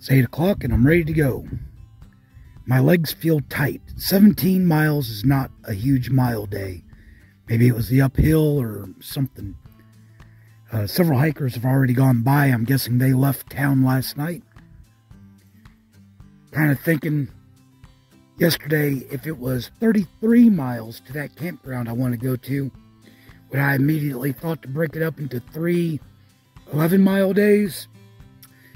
It's 8 o'clock and I'm ready to go. My legs feel tight. 17 miles is not a huge mile day. Maybe it was the uphill or something. Several hikers have already gone by. I'm guessing they left town last night. Kind of thinking yesterday, if it was 33 miles to that campground I want to go to, would I immediately thought to break it up into 3 11-mile days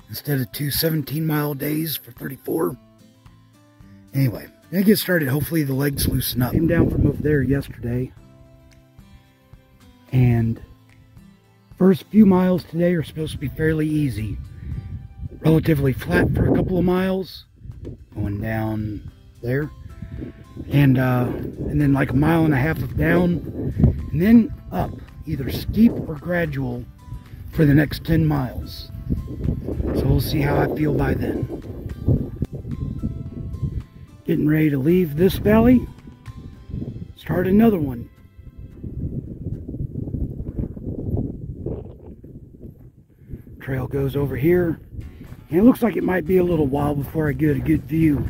instead of 2 17-mile days for 34? Anyway, gonna get started. Hopefully the legs loosen up. Came down from over there yesterday, and first few miles today are supposed to be fairly easy. Relatively flat for a couple of miles, going down there, and then like a mile and a half of down, and then up, either steep or gradual for the next 10 miles. So we'll see how I feel by then. Getting ready to leave this valley, start another one. Trail goes over here, and it looks like it might be a little while before I get a good view.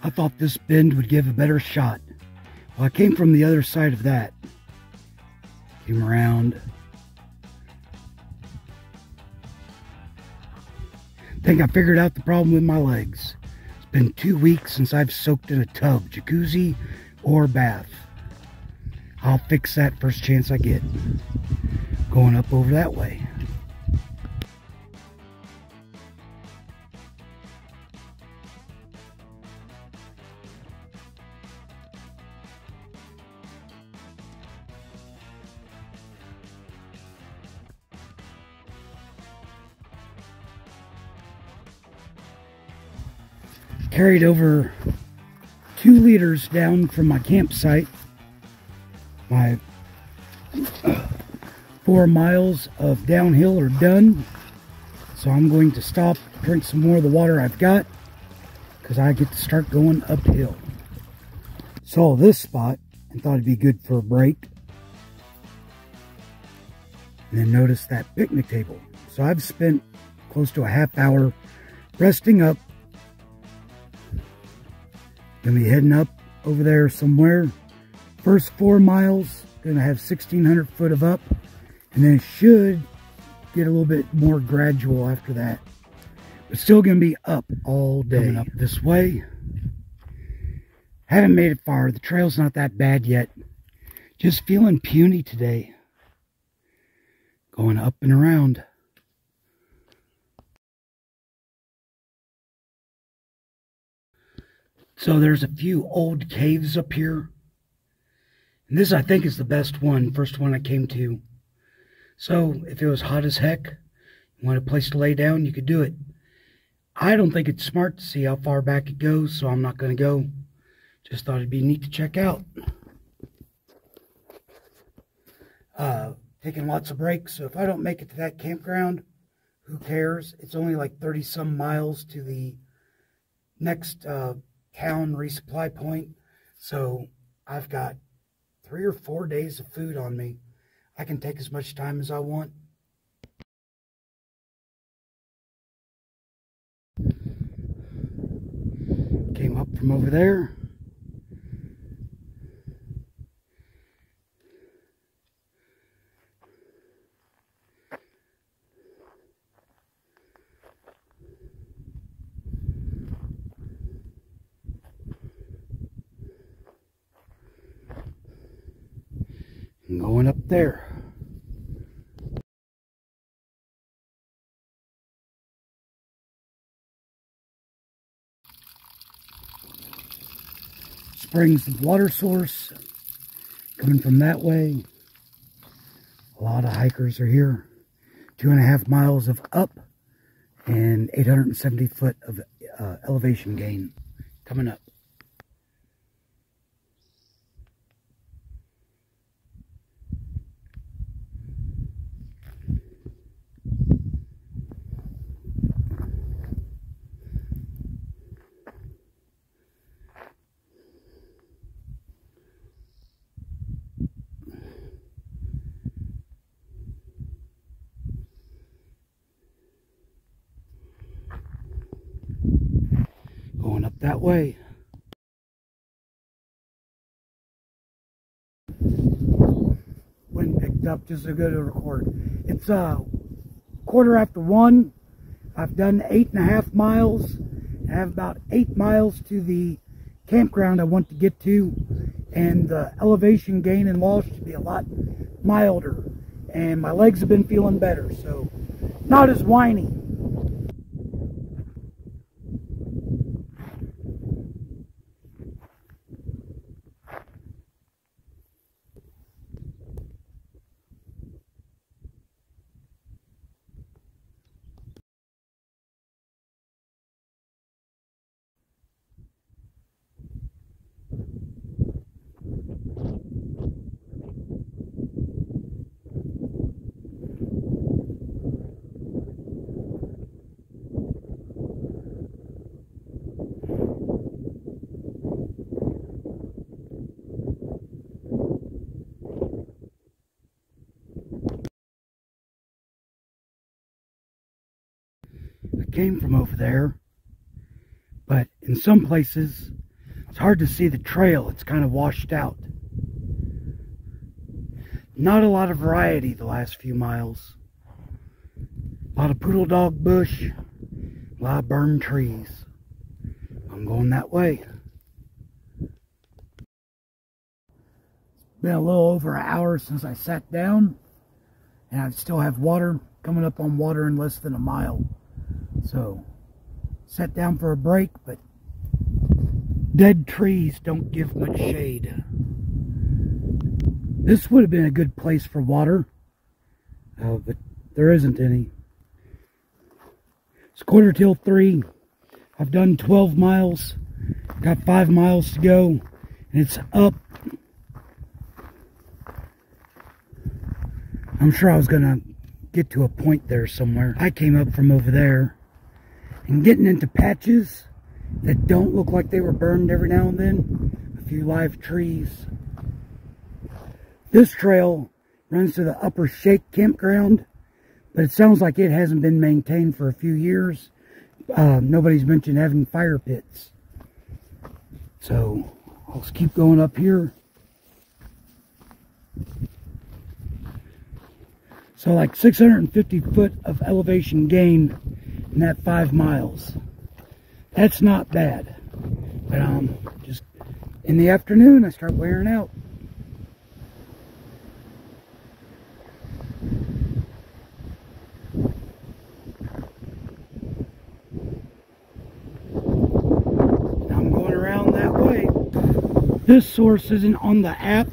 I thought this bend would give a better shot. Well, I came from the other side of that. Came around. I think I figured out the problem with my legs. It's been 2 weeks since I've soaked in a tub, jacuzzi, or bath. I'll fix that first chance I get. Going up over that way. Carried over 2 liters down from my campsite. My 4 miles of downhill are done. So I'm going to stop, drink some more of the water I've got, because I get to start going uphill. Saw this spot and thought it'd be good for a break. And then noticed that picnic table. So I've spent close to a half hour resting up. Gonna be heading up over there somewhere. First 4 miles, gonna have 1,600 foot of up, and then it should get a little bit more gradual after that. But still gonna be up all day. Coming up this way. Haven't made it far. The trail's not that bad yet. Just feeling puny today. Going up and around. So there's a few old caves up here. And this, I think, is the best one. First one I came to. So if it was hot as heck, you want a place to lay down, you could do it. I don't think it's smart to see how far back it goes, so I'm not going to go. Just thought it'd be neat to check out. Taking lots of breaks, so if I don't make it to that campground, who cares? It's only like 30-some miles to the next town resupply point, so I've got 3 or 4 days of food on me. I can take as much time as I want. Came up from over there. Going up there. Springs of water source coming from that way. A lot of hikers are here. 2.5 miles of up and 870 foot of elevation gain coming up. that way. Wind picked up just so good to record. It's 1:15. I've done 8.5 miles. I have about 8 miles to the campground I want to get to, and the elevation gain and loss should be a lot milder, and my legs have been feeling better, so not as whiny. Came from over there, but in some places it's hard to see the trail. It's kind of washed out. Not a lot of variety the last few miles. A lot of poodle dog bush, a lot of burned trees. I'm going that way. It's been a little over an hour since I sat down, and I still have water, coming up on water in less than a mile. So, sat down for a break, but dead trees don't give much shade. This would have been a good place for water, but there isn't any. It's 3:15. I've done 12 miles, got 5 miles to go, and it's up. I'm sure I was going to get to a point there somewhere. I came up from over there. And getting into patches that don't look like they were burned every now and then. A few live trees. This trail runs to the Upper Shake campground, but it sounds like it hasn't been maintained for a few years. Nobody's mentioned having fire pits. So, I'll just keep going up here. So like 650 foot of elevation gain in that 5 miles. That's not bad. But just in the afternoon I start wearing out. Now I'm going around that way. This source isn't on the app,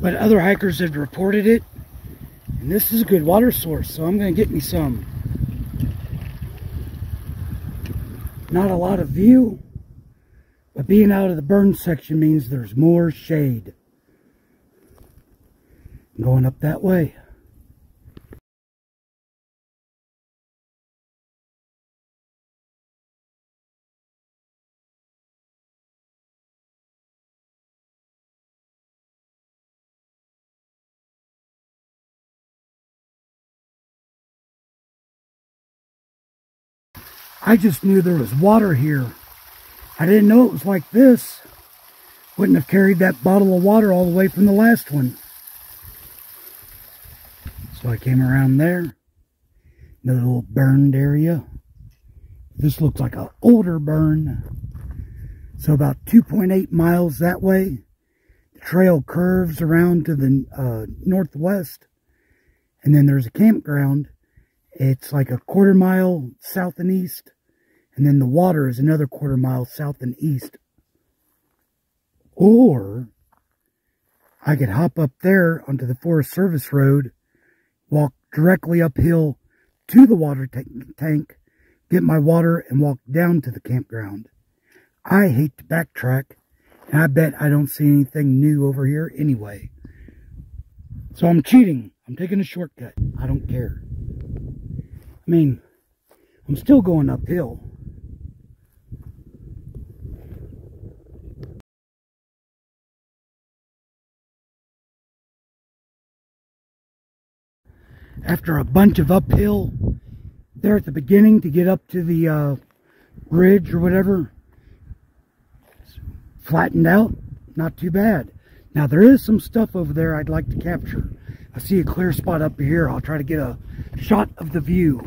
but other hikers have reported it. And this is a good water source, so I'm going to get me some. Not a lot of view, but being out of the burn section means there's more shade. I'm going up that way. I just knew there was water here. I didn't know it was like this. Wouldn't have carried that bottle of water all the way from the last one. So I came around there. Another little burned area. This looks like an older burn. So about 2.8 miles that way. The trail curves around to the northwest. And then there's a campground. It's like a 1/4 mile south and east. And then the water is another 1/4 mile south and east. Or I could hop up there onto the Forest Service Road, walk directly uphill to the water tank, get my water, and walk down to the campground. I hate to backtrack, and I bet I don't see anything new over here anyway. So I'm cheating. I'm taking a shortcut. I don't care. I mean, I'm still going uphill. After a bunch of uphill there at the beginning to get up to the ridge or whatever, flattened out, not too bad. Now there is some stuff over there I'd like to capture. I see a clear spot up here. I'll try to get a shot of the view.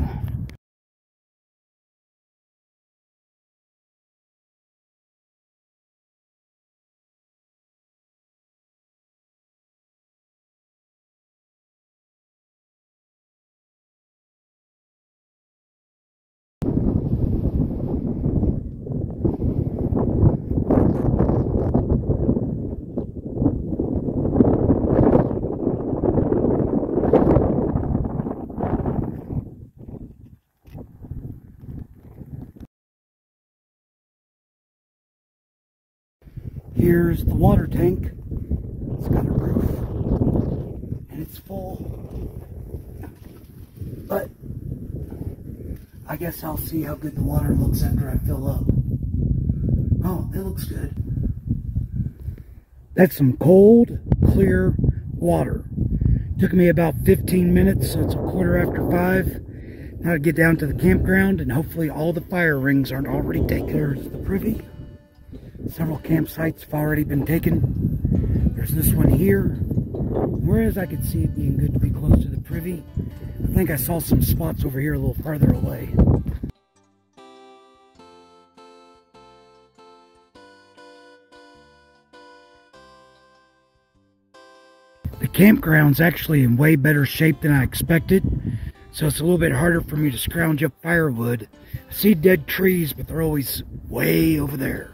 Here's the water tank. It's got a roof and it's full, but I guess I'll see how good the water looks after I fill up. Oh, it looks good. That's some cold, clear water. Took me about 15 minutes, so it's 5:15. Now to get down to the campground, and hopefully all the fire rings aren't already taken. There's the privy. Several campsites have already been taken. There's this one here. Whereas I could see it being good to be close to the privy, I think I saw some spots over here a little farther away. The campground's actually in way better shape than I expected, so it's a little bit harder for me to scrounge up firewood. I see dead trees, but they're always way over there.